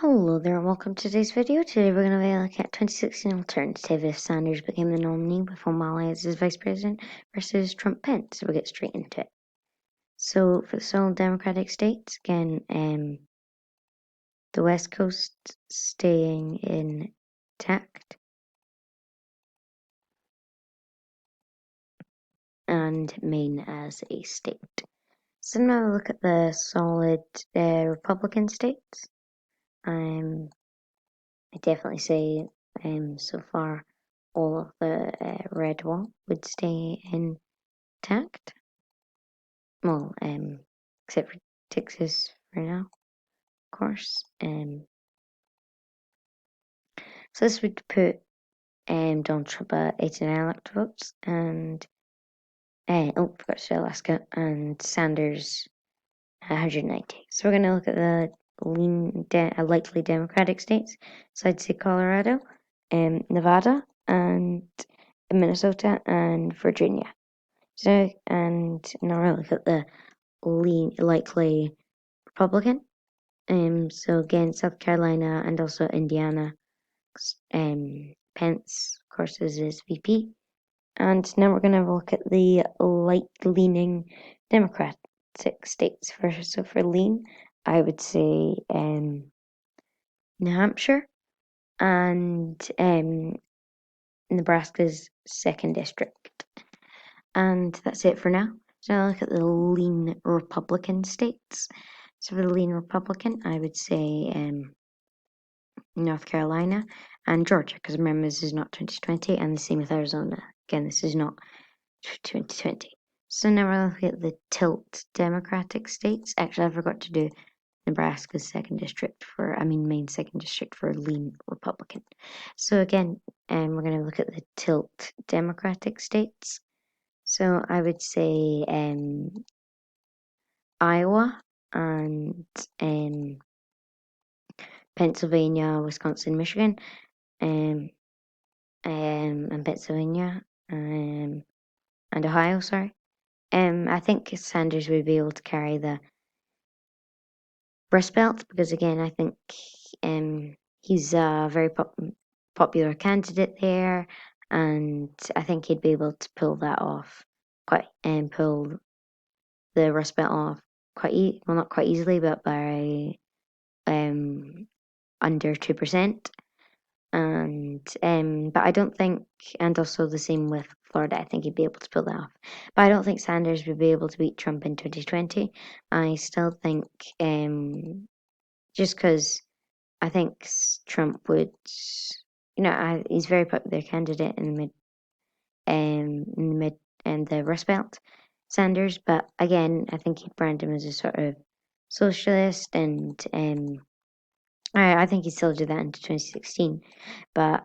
Hello there and welcome to today's video. Today we're going to be looking at 2016 alternative if Sanders became the nominee with O'Malley as his vice president versus Trump Pence. So we'll get straight into it. So for the sole Democratic states, again, the West Coast staying intact and Maine as a state. So now we'll look at the solid Republican states. I definitely say so far all of the red wall would stay intact. Well, except for Texas for now, of course. So this would put Donald Trump at 89 electoral votes, and forgot to say Alaska, and Sanders 190. So we're going to look at the likely Democratic states. So I'd say Colorado, Nevada, and Minnesota, and Virginia. So, and now we're look at the likely Republican. So again, South Carolina and also Indiana. Pence, of course, is his VP. And now we're going to look at the leaning Democratic states. So for lean, I would say New Hampshire and Nebraska's 2nd district. And that's it for now. So now look at the lean Republican states. So for the lean Republican, I would say North Carolina and Georgia, because remember this is not 2020, and the same with Arizona. Again, this is not 2020. So now we're looking at the tilt Democratic states. Actually, I forgot to do Nebraska's 2nd district Maine 2nd district for lean Republican. So again, we're going to look at the tilt Democratic states. So I would say Iowa and Pennsylvania, Wisconsin, Michigan, and Pennsylvania, and Ohio. Sorry. I think Sanders would be able to carry the Rust Belt because again, I think he's a very popular candidate there, and I think he'd be able to pull that off pull the Rust Belt off not quite easily, but by under 2%. But I don't think, and also the same with Florida, I think he'd be able to pull that off. But I don't think Sanders would be able to beat Trump in 2020. I still think, just because I think Trump would, he's a very popular candidate in the mid and the Rust Belt, Sanders. But again, I think he'd brand him as a sort of socialist, and I think he'd still do that into 2016. But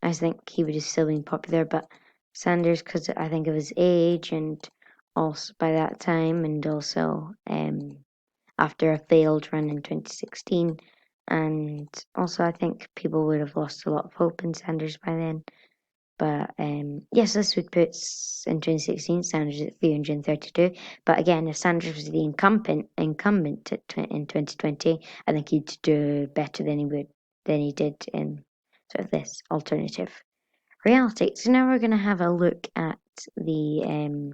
I think he would have still been popular. But Sanders, because I think of his age and also by that time, and also after a failed run in 2016, and also I think people would have lost a lot of hope in Sanders by then. But yes, this would put in 2016 Sanders at 332. But again, if Sanders was the incumbent in 2020, I think he'd do better than he did in sort of this alternative reality. So now we're going to have a look at the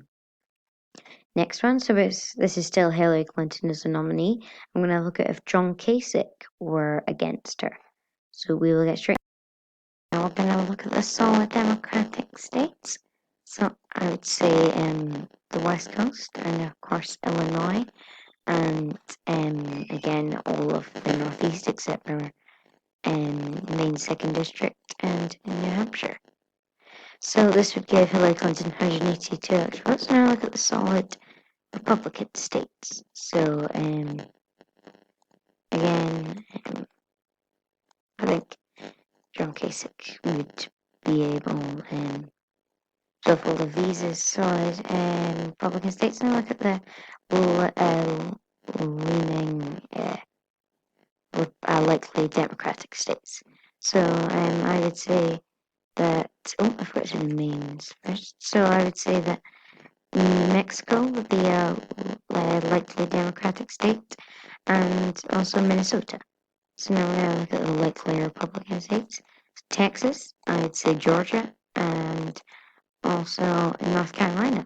next one. So this is still Hillary Clinton as the nominee. I'm going to look at if John Kasich were against her. So we will get straight. Now we're going to look at the solid Democratic states. So I would say the West Coast and of course Illinois, and again all of the Northeast except for Maine 2nd district and New Hampshire. So this would give Hillary Clinton 182 electoral votes. Now look at the solid Republican states. So again, I think John Kasich would be able to fill the visas solid Republican states. Now look at the leaning likely Democratic states. So I would say that I forgot to do the mains first. So I would say that Mexico would be a likely Democratic state, and also Minnesota. So now we're going to look at the likely Republican states. Texas, I'd say Georgia, and also North Carolina.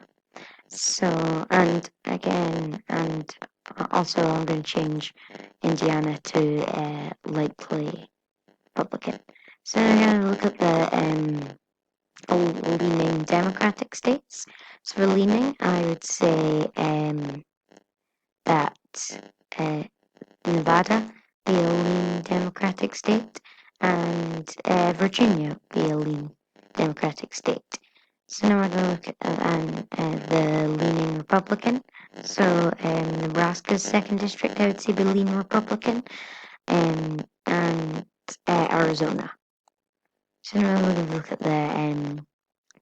So, and again, and also I'm going to change Indiana to likely Republican. So I'm going to look at the leaning Democratic states. So for leaning, I would say that uh, Nevada be a lean Democratic state, and Virginia be a lean Democratic state. So now we're going to look at the leaning Republican. So Nebraska's second district, I would say, be lean Republican, and Arizona. So now we're going to look at the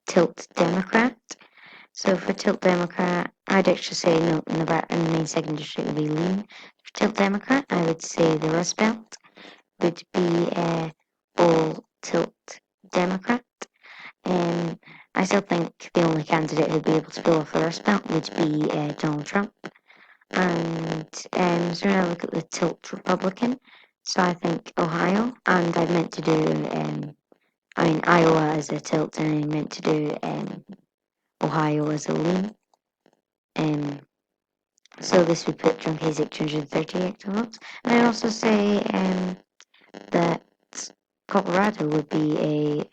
tilt Democrat. So for tilt Democrat, I'd actually say no, Nevada in the main second district would be lean. For tilt Democrat, I would say the Rust Belt would be all tilt Democrat. I still think the only candidate who'd be able to pull off the Rust Belt would be Donald Trump. And so now look at the tilt Republican. So I think Ohio, and I meant to do, Iowa as a tilt, and I meant to do Ohio as a lean. Um, so this would put John Kasich 230 extra votes. And I'd also say that Colorado would be a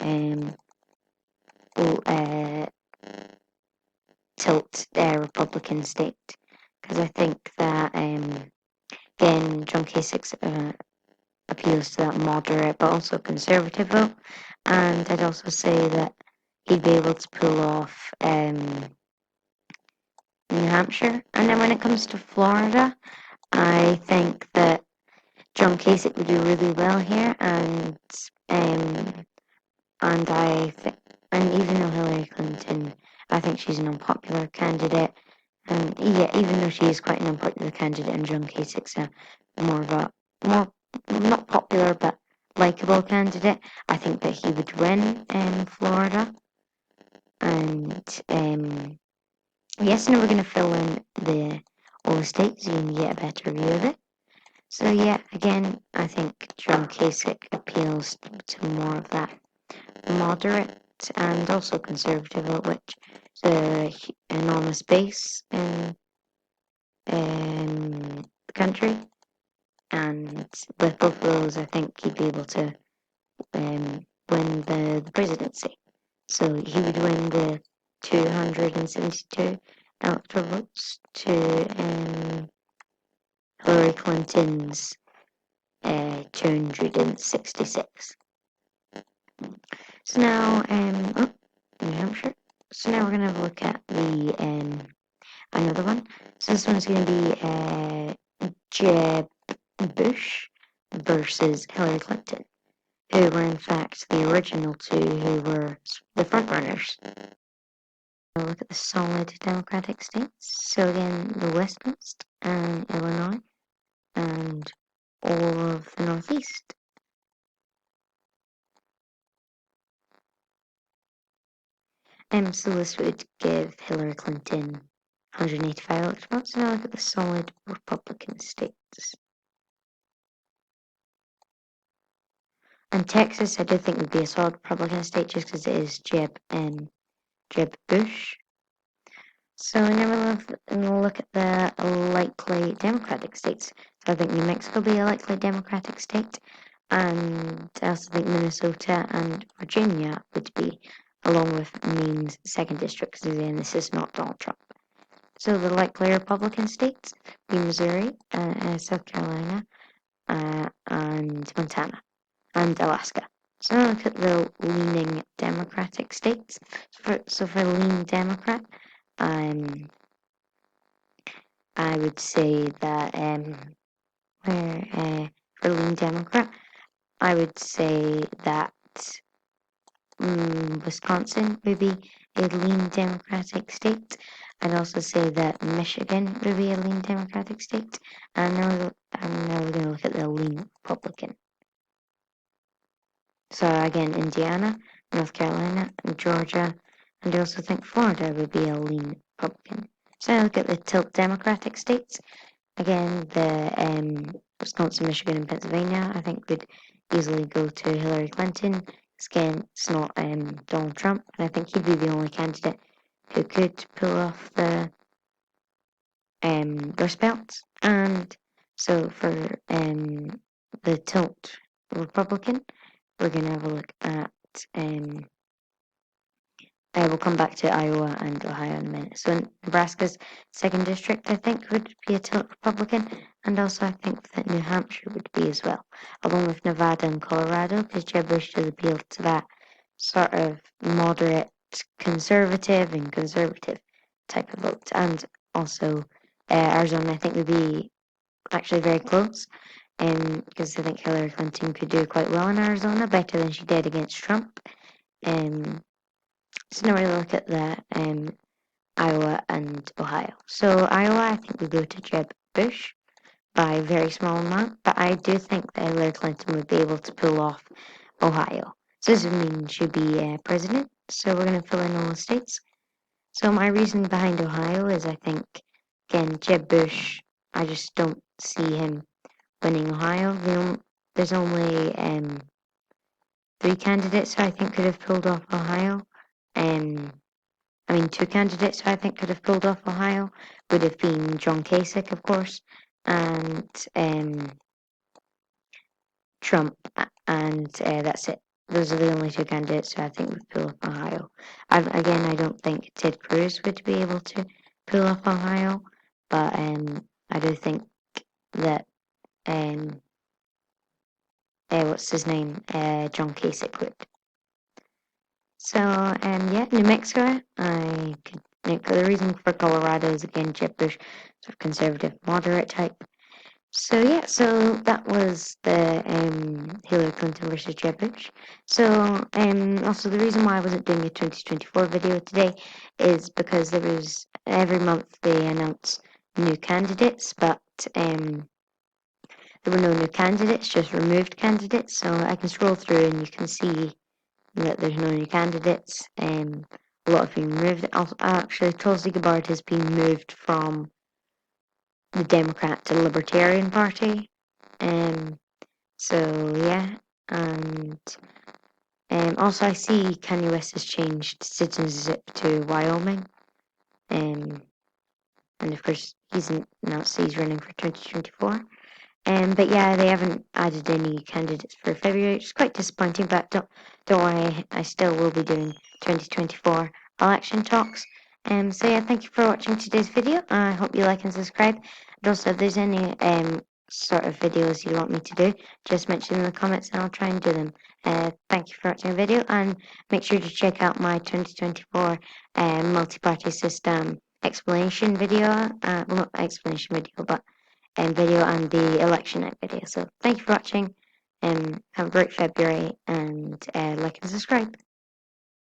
tilt Republican state, because I think that again John Kasich appeals to that moderate but also conservative vote, and I'd also say that he'd be able to pull off New Hampshire. And then when it comes to Florida, I think that John Kasich would do really well here, um, and and even though Hillary Clinton, I think she's an unpopular candidate, and yeah, even though she is quite an unpopular candidate, and John Kasich's more of a more not popular but likable candidate, I think that he would win in Florida. And yes, now we're going to fill in all the states so you can get a better view of it. So yeah, again, I think John Kasich appeals to more of that moderate and also conservative, which is an enormous base in the country. And with both of those, I think he'd be able to win the presidency. So he would win the 272 electoral votes to Hillary Clinton's 266. So now, New Hampshire. So now we're going to look at the another one. So this one's going to be Jeb Bush versus Hillary Clinton, who were in fact the original two who were the front runners. We'll look at the solid Democratic states. So again, the West Coast and Illinois and all of the Northeast. So this would give Hillary Clinton 185 electoral votes. Now look at the solid Republican states. And Texas, I do think would be a solid Republican state just because it is Jeb Bush. So now we'll look at the likely Democratic states. So I think New Mexico will be a likely Democratic state, and I also think Minnesota and Virginia would be, along with Maine's second district, because again, this is not Donald Trump. So the likely Republican states be Missouri, South Carolina, and Montana, and Alaska. So now look at the leaning Democratic states. So for lean Democrat, I would say that for lean Democrat, I would say that Wisconsin would be a lean Democratic state. I'd also say that Michigan would be a lean Democratic state. And now we're going to look at the lean Republican. So again, Indiana, North Carolina, and Georgia, and I also think Florida would be a lean Republican. So I look at the tilt Democratic states. Again, the Wisconsin, Michigan, and Pennsylvania, I think would easily go to Hillary Clinton. Again, it's not Donald Trump, and I think he'd be the only candidate who could pull off the Rust Belt. And so for the tilt Republican, we're going to have a look at we'll come back to Iowa and Ohio in a minute. So in Nebraska's second district, I think, would be a tilt Republican, and also I think that New Hampshire would be as well, along with Nevada and Colorado, because Jeb Bush does appeal to that sort of moderate conservative and conservative type of vote. And also Arizona, I think, would be actually very close, because I think Hillary Clinton could do quite well in Arizona, better than she did against Trump. So now we look at the Iowa and Ohio. So Iowa, I think we go to Jeb Bush by a very small amount, but I do think that Hillary Clinton would be able to pull off Ohio. So this would mean she'd be president. So we're going to fill in all the states. So my reason behind Ohio is I think, again, Jeb Bush, I just don't see him winning Ohio. There's only 3 candidates who I think could have pulled off Ohio. Two candidates who I think could have pulled off Ohio would have been John Kasich, of course, and Trump, and that's it. Those are the only 2 candidates who I think would pull off Ohio. I don't think Ted Cruz would be able to pull off Ohio, but I do think that what's his name, John Kasich would. So, New Mexico, I could think the reason for Colorado is again Jeb Bush, sort of conservative, moderate type. So so that was the Hillary Clinton versus Jeb Bush. So also the reason why I wasn't doing a 2024 video today is because there was every month they announce new candidates, but there were no new candidates, just removed candidates. So I can scroll through and you can see that there's no new candidates. A lot have been removed. Actually, Tulsi Gabbard has been moved from the Democrat to the Libertarian Party. So yeah, and also I see Kanye West has changed citizenship to Wyoming. And of course he's announced he's running for 2024. But yeah, they haven't added any candidates for February, which is quite disappointing. But don't worry, I still will be doing 2024 election talks. So yeah, thank you for watching today's video. I hope you like and subscribe. And also, if there's any sort of videos you want me to do, just mention in the comments and I'll try and do them. Thank you for watching the video, and make sure to check out my 2024 multi-party system explanation video. Well, not explanation video, but video and the election night video. So thank you for watching, and have a great February, and like and subscribe.